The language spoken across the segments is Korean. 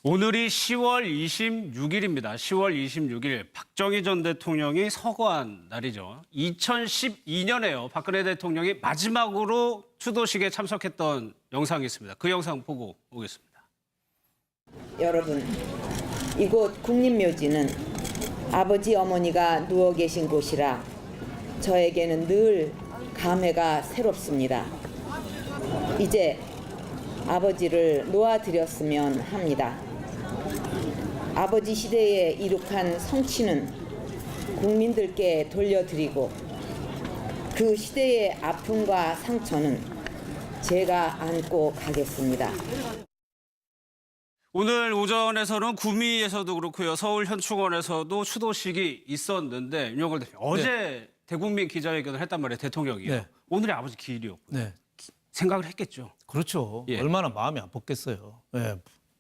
오늘이 10월 26일입니다. 10월 26일 박정희 전 대통령이 서거한 날이죠. 2012년에요. 박근혜 대통령이 마지막으로 추도식에 참석했던 영상이 있습니다. 그 영상 보고 오겠습니다. 여러분, 이곳 국립묘지는 아버지 어머니가 누워 계신 곳이라 저에게는 늘 감회가 새롭습니다. 이제 아버지를 놓아드렸으면 합니다. 아버지 시대에 이룩한 성취는 국민들께 돌려드리고 그 시대의 아픔과 상처는 제가 안고 가겠습니다. 오늘 오전에서는 구미에서도 그렇고요. 서울 현충원에서도 추도식이 있었는데 윤석열 대표 어제 대국민 기자회견을 했단 말이에요. 대통령이요. 네. 오늘이 아버지 기일이었고 네. 생각을 했겠죠. 그렇죠. 예. 얼마나 마음이 아팠겠어요. 예.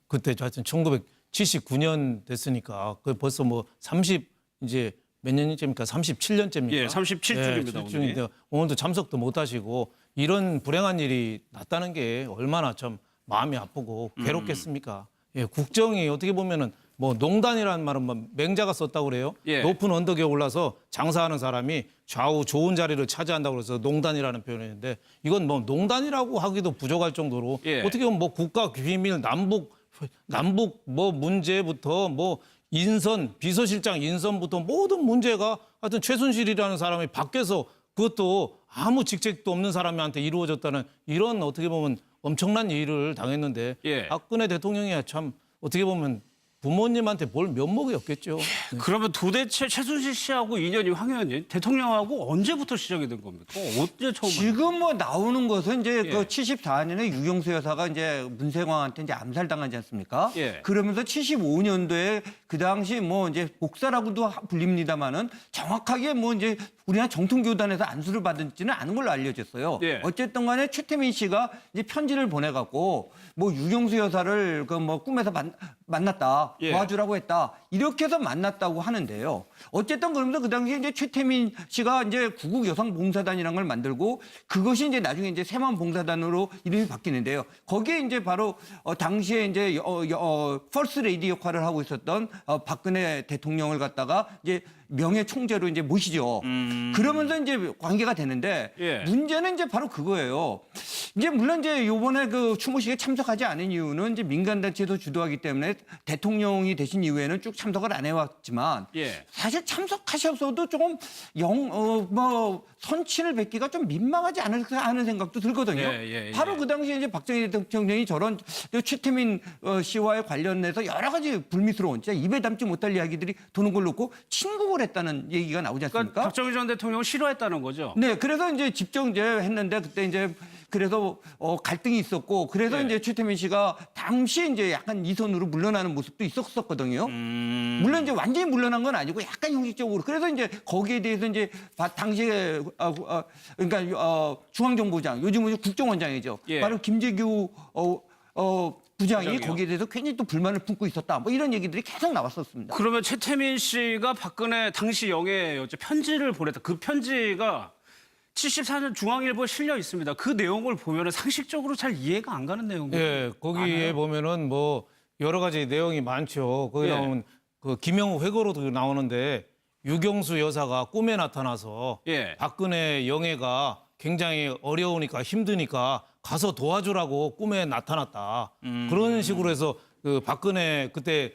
그때 하여튼 1979년 됐으니까 그 벌써 뭐 30 이제 몇 년째입니까? 37년째입니까? 예, 37주입니다. 오늘도. 오늘도 참석도 못 하시고 이런 불행한 일이 났다는 게 얼마나 참 마음이 아프고 괴롭겠습니까? 예, 국정이 어떻게 보면은 뭐 농단이라는 말은 뭐 맹자가 썼다고 그래요. 예. 높은 언덕에 올라서 장사하는 사람이 좌우 좋은 자리를 차지한다고 그래서 농단이라는 표현인데 이건 뭐 농단이라고 하기도 부족할 정도로 예. 어떻게 보면 뭐 국가 비밀 남북 뭐 문제부터 뭐 인선 비서실장 인선부터 모든 문제가 하여튼 최순실이라는 사람이 밖에서 그것도 아무 직책도 없는 사람한테 이루어졌다는 이런 어떻게 보면 엄청난 일을 당했는데 예. 박근혜 대통령이 참 어떻게 보면 부모님한테 볼 면목이 없겠죠. 그러면 도대체 최순실 씨하고 인연이 황 의원님 대통령하고 언제부터 시작이 된 겁니까? 언제 처음? 지금 뭐 나오는 것은 이제 예. 그 74년에 유경수 여사가 이제 문세광한테 이제 암살당하지 않습니까? 예. 그러면서 75년도에 그 당시 뭐 이제 복사라고도 불립니다만은 정확하게 뭐 이제 우리나라 정통교단에서 안수를 받은지는 않은 걸로 알려졌어요. 예. 어쨌든 간에 최태민 씨가 이제 편지를 보내갖고 뭐 유경수 여사를 그 뭐 꿈에서 만났다. 예. 도와주라고 했다. 이렇게 해서 만났다고 하는데요. 어쨌든 그러면서 그 당시에 이제 최태민 씨가 이제 구국 여성 봉사단이라는 걸 만들고 그것이 이제 나중에 이제 세만 봉사단으로 이름이 바뀌는데요. 거기에 이제 바로 당시에 이제 퍼스트 레이디 역할을 하고 있었던 박근혜 대통령을 갖다가 이제 명예 총재로 이제 모시죠. 그러면서 이제 관계가 되는데 예. 문제는 이제 바로 그거예요. 이제 물론 이제 요번에 그 추모식에 참석하지 않은 이유는 이제 민간단체에서 주도하기 때문에 대통령이 되신 이후에는 쭉 참석을 안 해왔지만 예. 사실 참석하셔서도 조금 뭐 선친을 뵙기가 좀 민망하지 않을까 하는 생각도 들거든요. 예. 바로 그 당시에 이제 박정희 대통령이 저런 최태민 씨와의 관련해서 여러 가지 불미스러운 진짜 입에 담지 못할 이야기들이 도는 걸 놓고 친국을 했다는 얘기가 나오지 않습니까? 그러니까 박정희 전 대통령을 싫어했다는 거죠. 네, 그래서 이제 집중 이제 했는데 그때 이제 그래서 갈등이 있었고 그래서 예. 이제 최태민 씨가 당시 이제 약간 이선으로 물러나는 모습도 있었거든요. 물론 이제 완전히 물러난 건 아니고 약간 형식적으로 그래서 이제 거기에 대해서 이제 당시에 그러니까 중앙정보장 요즘은 국정원장이죠. 예. 바로 김재규 부장이 부장이요. 거기에 대해서 괜히 또 불만을 품고 있었다. 뭐 이런 얘기들이 계속 나왔었습니다. 그러면 최태민 씨가 박근혜 당시 영예였죠. 편지를 보냈다. 그 편지가 74년 중앙일보에 실려 있습니다. 그 내용을 보면 상식적으로 잘 이해가 안 가는 내용이에요. 예, 거기에 보면은 뭐 여러 가지 내용이 많죠. 거기 예. 나오면 그 김영우 회고로도 나오는데 유경수 여사가 꿈에 나타나서 예. 박근혜 영예가 굉장히 어려우니까 힘드니까 가서 도와주라고 꿈에 나타났다. 그런 식으로 해서 그 박근혜 그때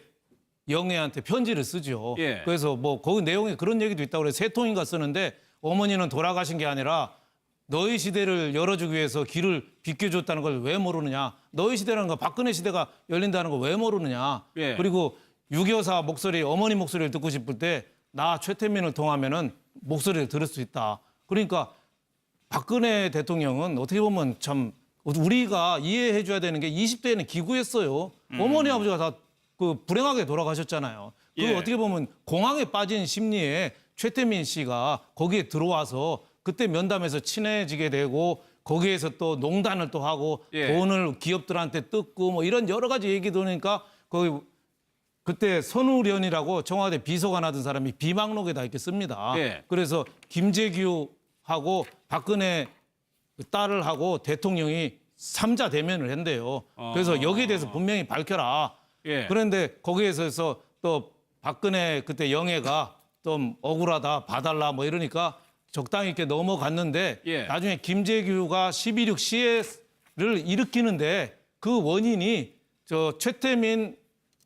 영예한테 편지를 쓰죠. 예. 그래서 뭐 거기 내용에 그런 얘기도 있다고 그래요. 세 통인가 쓰는데 어머니는 돌아가신 게 아니라 너희 시대를 열어주기 위해서 길을 비켜줬다는 걸 왜 모르느냐. 너희 시대라는 거 박근혜 시대가 열린다는 걸 왜 모르느냐. 예. 그리고 유교사 목소리, 어머니 목소리를 듣고 싶을 때 나 최태민을 통하면은 목소리를 들을 수 있다. 그러니까 박근혜 대통령은 어떻게 보면 참 우리가 이해해 줘야 되는 게 20대에는 기구했어요. 어머니 아버지가 다 그 불행하게 돌아가셨잖아요. 그 예. 어떻게 보면 공황에 빠진 심리에 최태민 씨가 거기에 들어와서 그때 면담에서 친해지게 되고 거기에서 또 농단을 또 하고 예. 돈을 기업들한테 뜯고 뭐 이런 여러 가지 얘기 들으니까 거기 그때 선우련이라고 청와대 비서관 하던 사람이 비망록에다 이렇게 씁니다. 예. 그래서 김재규하고 박근혜 딸을 하고 대통령이 삼자 대면을 한대요. 그래서 여기에 대해서 분명히 밝혀라. 예. 그런데 거기에서 또 박근혜 그때 영예가 좀 억울하다, 봐달라 뭐 이러니까 적당히 이렇게 넘어갔는데 예. 나중에 김재규가 12.6 시해를 일으키는데 그 원인이 저 최태민,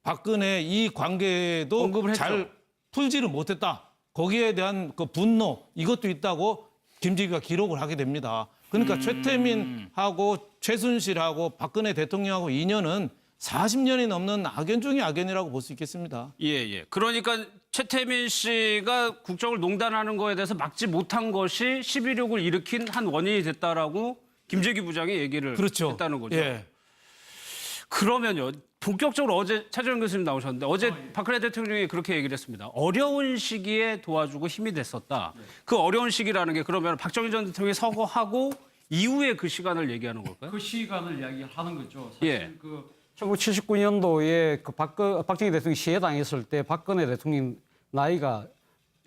박근혜 이 관계도 언급을 했죠. 잘 풀지를 못했다. 거기에 대한 그 분노 이것도 있다고 김재규가 기록을 하게 됩니다. 그러니까 최태민하고 최순실하고 박근혜 대통령하고 인연은 40년이 넘는 악연 중의 악연이라고 볼 수 있겠습니다. 예. 그러니까 최태민 씨가 국정을 농단하는 거에 대해서 막지 못한 것이 11.6을 일으킨 한 원인이 됐다라고 김재규 부장이 얘기를 그렇죠. 했다는 거죠. 예. 그러면요. 본격적으로 어제 차재현 교수님 나오셨는데 어제 박근혜 대통령이 그렇게 얘기를 했습니다. 어려운 시기에 도와주고 힘이 됐었다. 그 어려운 시기라는 게 그러면 박정희 전 대통령이 서거하고 이후에 그 시간을 얘기하는 걸까요? 그 시간을 이야기하는 거죠. 사실 예. 그 1979년도에 그 박정희 대통령이 시해당했을 때 박근혜 대통령 나이가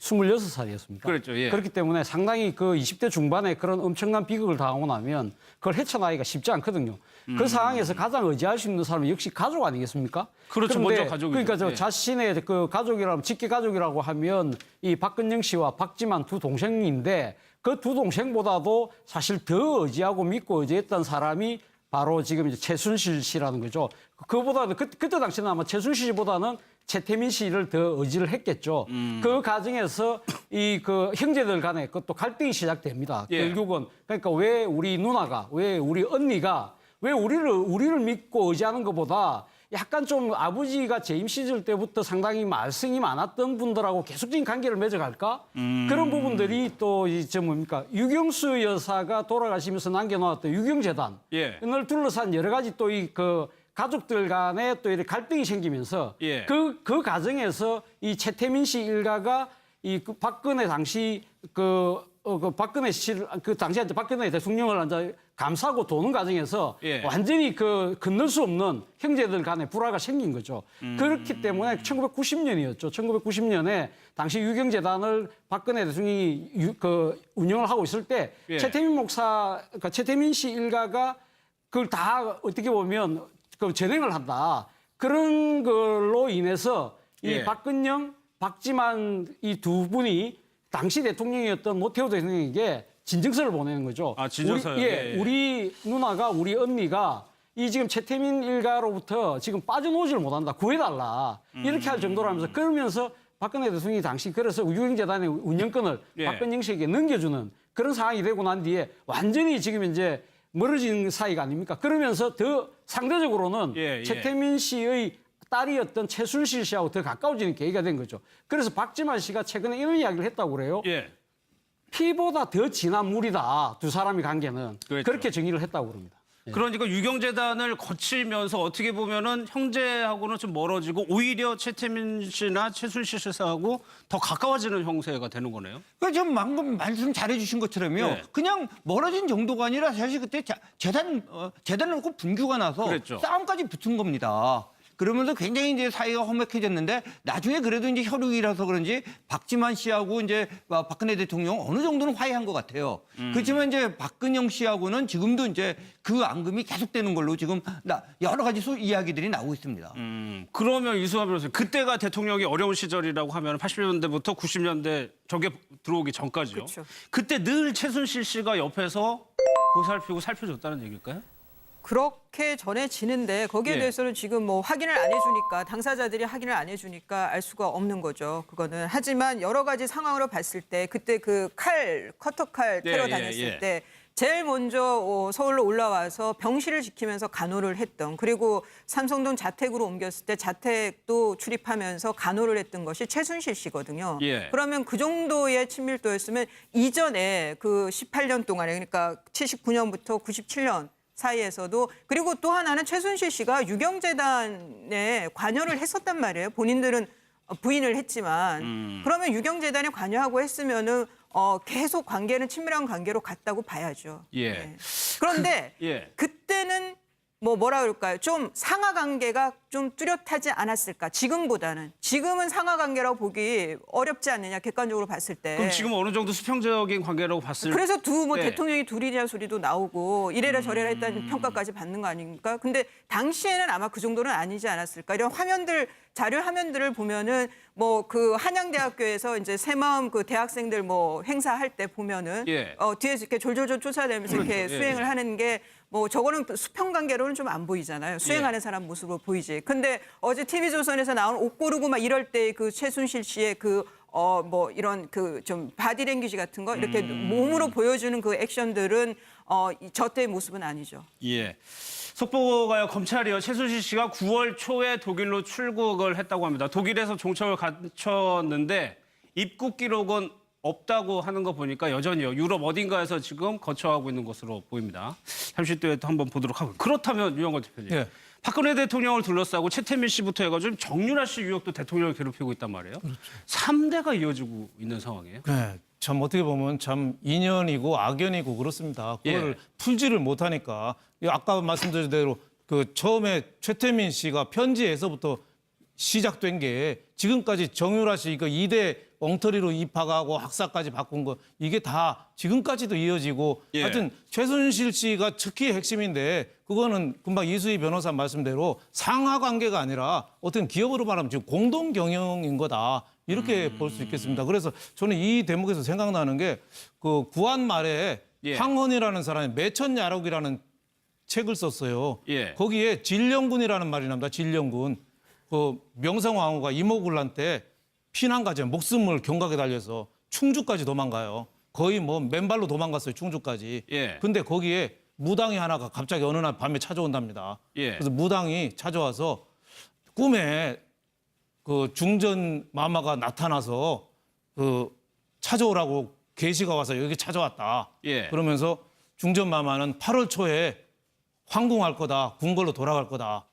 26살이었습니다. 그렇죠. 예. 그렇기 때문에 상당히 그 20대 중반에 그런 엄청난 비극을 당하고 나면 그걸 헤쳐나기가 쉽지 않거든요. 그 상황에서 가장 의지할 수 있는 사람은 역시 가족 아니겠습니까? 그렇죠. 그런데 먼저 가족이죠. 그러니까 저 예. 자신의 그 가족이라면 직계 가족이라고 하면 이 박근영 씨와 박지만 두 동생인데 그 두 동생보다도 사실 더 의지하고 믿고 의지했던 사람이 바로 지금 이제 최순실 씨라는 거죠. 그보다는 그때 당시는 아마 최순실 씨보다는 최태민 씨를 더 의지를 했겠죠. 그 과정에서 이 그 형제들 간에 그것도 갈등이 시작됩니다. 예. 결국은 그러니까 왜 우리 누나가 왜 우리 언니가 왜 우리를 믿고 의지하는 것보다 약간 좀 아버지가 재임 시절 때부터 상당히 말썽이 많았던 분들하고 계속적인 관계를 맺어갈까? 그런 부분들이 또 이제 뭡니까? 유경수 여사가 돌아가시면서 남겨놓았던 유경재단을 예. 둘러싼 여러 가지 또 이 그 가족들 간에 또 이렇게 갈등이 생기면서 예. 그 과정에서 이 최태민 씨 일가가 이 그 박근혜 당시 그 박근혜 씨를 그 당시에 이제 박근혜 대통령을 이제 감싸고 도는 과정에서 예. 완전히 그 건널 수 없는 형제들 간의 불화가 생긴 거죠. 그렇기 때문에 1990년이었죠. 1990년에 당시 유경재단을 박근혜 대통령이 운영을 하고 있을 때 예. 최태민 목사, 그러니까 최태민 씨 일가가 그걸 다 어떻게 보면 그 진행을 한다. 그런 걸로 인해서 이 예. 박근영, 박지만 이 두 분이 당시 대통령이었던 노태우 대통령에게 진정서를 보내는 거죠. 아, 진정서요? 우리, 예, 예. 우리 누나가 우리 언니가 이 지금 최태민 일가로부터 지금 빠져나오지를 못한다. 구해달라. 이렇게 할 정도로 하면서 그러면서 박근혜 대통령이 당시 그래서 유경재단의 운영권을 예. 박근영 씨에게 넘겨주는 그런 상황이 되고 난 뒤에 완전히 지금 이제 멀어진 사이가 아닙니까? 그러면서 더 상대적으로는 예, 예. 최태민 씨의 딸이었던 최순실 씨하고 더 가까워지는 계기가 된 거죠. 그래서 박지만 씨가 최근에 이런 이야기를 했다고 그래요. 예. 피보다 더 진한 물이다. 두 사람의 관계는. 그렇죠. 그렇게 정의를 했다고 그럽니다. 그러니까 유경재단을 거치면서 어떻게 보면은 형제하고는 좀 멀어지고 오히려 최태민 씨나 최순실 씨하고 더 가까워지는 형세가 되는 거네요. 그러니까 지금 방금 말씀 잘해주신 것처럼요. 네. 그냥 멀어진 정도가 아니라 사실 그때 재단을 놓고 분규가 나서 그랬죠. 싸움까지 붙은 겁니다. 그러면서 굉장히 이제 사이가 험악해졌는데 나중에 그래도 이제 혈육이라서 그런지 박지만 씨하고 이제 박근혜 대통령 어느 정도는 화해한 것 같아요. 그렇지만 이제 박근영 씨하고는 지금도 이제 그 앙금이 계속되는 걸로 지금 여러 가지 이야기들이 나오고 있습니다. 그러면 이수하 변호사님, 그때가 대통령이 어려운 시절이라고 하면 80년대부터 90년대 저게 들어오기 전까지요. 그쵸. 그때 늘 최순실 씨가 옆에서 보살피고 살펴줬다는 얘기일까요? 그렇게 전해지는데 거기에 예. 대해서는 지금 뭐 확인을 안 해주니까 당사자들이 확인을 안 해주니까 알 수가 없는 거죠. 그거는 하지만 여러 가지 상황으로 봤을 때 그때 그 커터칼 테러 예, 다녔을 예. 때 제일 먼저 서울로 올라와서 병실을 지키면서 간호를 했던 그리고 삼성동 자택으로 옮겼을 때 자택도 출입하면서 간호를 했던 것이 최순실 씨거든요. 예. 그러면 그 정도의 친밀도였으면 이전에 그 18년 동안에 그러니까 79년부터 97년 사이에서도 그리고 또 하나는 최순실 씨가 유경재단에 관여를 했었단 말이에요. 본인들은 부인을 했지만 그러면 유경재단에 관여하고 했으면은 계속 관계는 친밀한 관계로 갔다고 봐야죠. 예. 네. 그런데 예. 그때는 뭐라 그럴까요? 좀 상하 관계가 좀 뚜렷하지 않았을까? 지금은 상하 관계라고 보기 어렵지 않느냐? 객관적으로 봤을 때. 그럼 지금 어느 정도 수평적인 관계라고 봤을 그래서 네. 대통령이 둘이냐 소리도 나오고 이래라 저래라 했다는 평가까지 받는 거 아닙니까? 근데 당시에는 아마 그 정도는 아니지 않았을까? 이런 자료 화면들을 보면은 뭐 그 한양대학교에서 이제 새마음 그 대학생들 뭐 행사할 때 보면은 예. 뒤에서 이렇게 졸졸졸 쫓아다니면서 이렇게 그렇죠. 예. 수행을 하는 게 뭐 저거는 수평 관계로는 좀 안 보이잖아요. 수행하는 사람 모습으로 보이지. 근데 어제 TV조선에서 나온 옷 고르고 막 이럴 때 그 최순실 씨의 뭐 이런 그 좀 바디랭귀지 같은 거 이렇게 몸으로 보여주는 그 액션들은 저 때의 모습은 아니죠. 예. 속보가요. 검찰이요. 최순실 씨가 9월 초에 독일로 출국을 했다고 합니다. 독일에서 종첩을 갖췄는데 입국 기록은 없다고 하는 거 보니까 여전히요. 유럽 어딘가에서 지금 거처하고 있는 것으로 보입니다. 잠시 뒤에 또 한번 보도록 하고요. 그렇다면 유영건 대표님. 예. 박근혜 대통령을 둘러싸고 최태민 씨부터 해가지고 정유라 씨 유혹도 대통령을 괴롭히고 있단 말이에요. 그렇죠. 3대가 이어지고 있는 상황이에요. 네, 참 어떻게 보면 참 인연이고 악연이고 그렇습니다. 그걸 예. 풀지를 못하니까 아까 말씀드린 대로 그 처음에 최태민 씨가 편지에서부터 시작된 게 지금까지 정유라 씨 이거 2대 엉터리로 입학하고 학사까지 바꾼 거 이게 다 지금까지도 이어지고 예. 하여튼 최순실 씨가 특히 핵심인데 그거는 금방 이수희 변호사 말씀대로 상하 관계가 아니라 어떤 기업으로 말하면 지금 공동 경영인 거다. 이렇게 볼 수 있겠습니다. 그래서 저는 이 대목에서 생각나는 게 그 구한 말에 예. 황헌이라는 사람이 매천야록이라는 책을 썼어요. 예. 거기에 진령군이라는 말이 납니다. 진령군. 그 명성황후가 이모군란 때 피난가죠. 목숨을 경각에 달려서 충주까지 도망가요. 거의 뭐 맨발로 도망갔어요. 충주까지. 예. 근데 거기에 무당이 하나가 갑자기 어느 날 밤에 찾아온답니다. 예. 그래서 무당이 찾아와서 꿈에 그 중전 마마가 나타나서 그 찾아오라고 계시가 와서 여기 찾아왔다. 예. 그러면서 중전 마마는 8월 초에 황궁할 거다. 궁궐로 돌아갈 거다.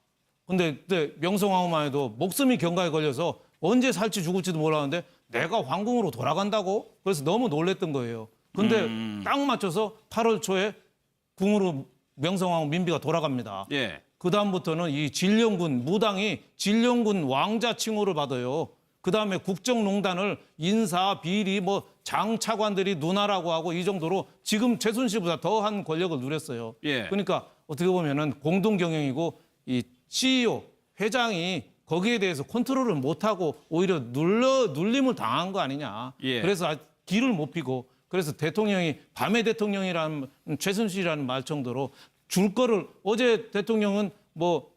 근데 그때 명성황후만 해도 목숨이 경각에 걸려서 언제 살지 죽을지도 몰랐는데 내가 황궁으로 돌아간다고? 그래서 너무 놀랬던 거예요. 근데 딱 맞춰서 8월 초에 궁으로 명성황후 민비가 돌아갑니다. 예. 그다음부터는 이 진령군 무당이 진령군 왕자 칭호를 받아요. 그다음에 국정농단을 인사, 비리, 뭐 장차관들이 누나라고 하고 이 정도로 지금 최순실보다 더한 권력을 누렸어요. 예. 그러니까 어떻게 보면은 공동 경영이고 이 CEO 회장이 거기에 대해서 컨트롤을 못하고 오히려 눌림을 당한 거 아니냐. 예. 그래서 길을 못 피고 그래서 대통령이 밤의 대통령이라는 최순실이라는 말 정도로 줄 거를 어제 대통령은 뭐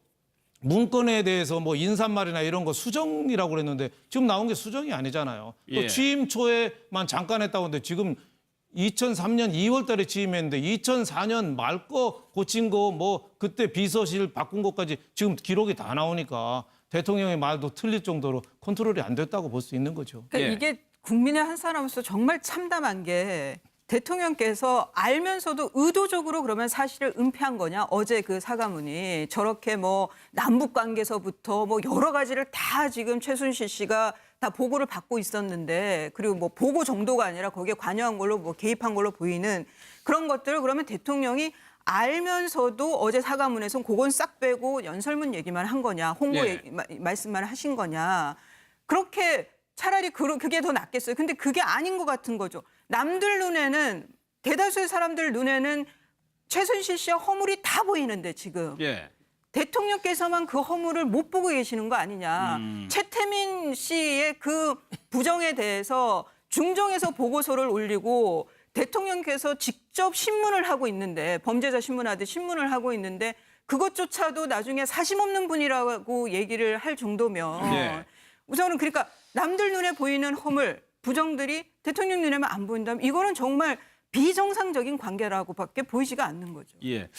문건에 대해서 뭐 인사말이나 이런 거 수정이라고 그랬는데 지금 나온 게 수정이 아니잖아요. 예. 또 취임 초에만 잠깐 했다고 하는데 지금 2003년 2월 달에 취임했는데 2004년 말 거 고친 거 뭐 그때 비서실 바꾼 것까지 지금 기록이 다 나오니까 대통령의 말도 틀릴 정도로 컨트롤이 안 됐다고 볼 수 있는 거죠. 그러니까 예. 이게 국민의 한 사람으로서 정말 참담한 게 대통령께서 알면서도 의도적으로 그러면 사실을 은폐한 거냐? 어제 그 사과문이 저렇게 뭐 남북 관계서부터 뭐 여러 가지를 다 지금 최순실 씨가 다 보고를 받고 있었는데 그리고 뭐 보고 정도가 아니라 거기에 관여한 걸로 뭐 개입한 걸로 보이는 그런 것들을 그러면 대통령이 알면서도 어제 사과문에서 그건 싹 빼고 연설문 얘기만 한 거냐? 홍보 네. 말씀만 하신 거냐? 그렇게 차라리 그게 더 낫겠어요. 근데 그게 아닌 것 같은 거죠. 남들 눈에는 대다수의 사람들 눈에는 최순실 씨의 허물이 다 보이는데 지금 예. 대통령께서만 그 허물을 못 보고 계시는 거 아니냐. 최태민 씨의 그 부정에 대해서 중정에서 보고서를 올리고 대통령께서 직접 신문을 하고 있는데 범죄자 신문하듯 신문을 하고 있는데 그것조차도 나중에 사심 없는 분이라고 얘기를 할 정도면 예. 우선은 그러니까 남들 눈에 보이는 허물, 부정들이 대통령 눈에만 안 보인다면 이거는 정말 비정상적인 관계라고밖에 보이지가 않는 거죠. 예.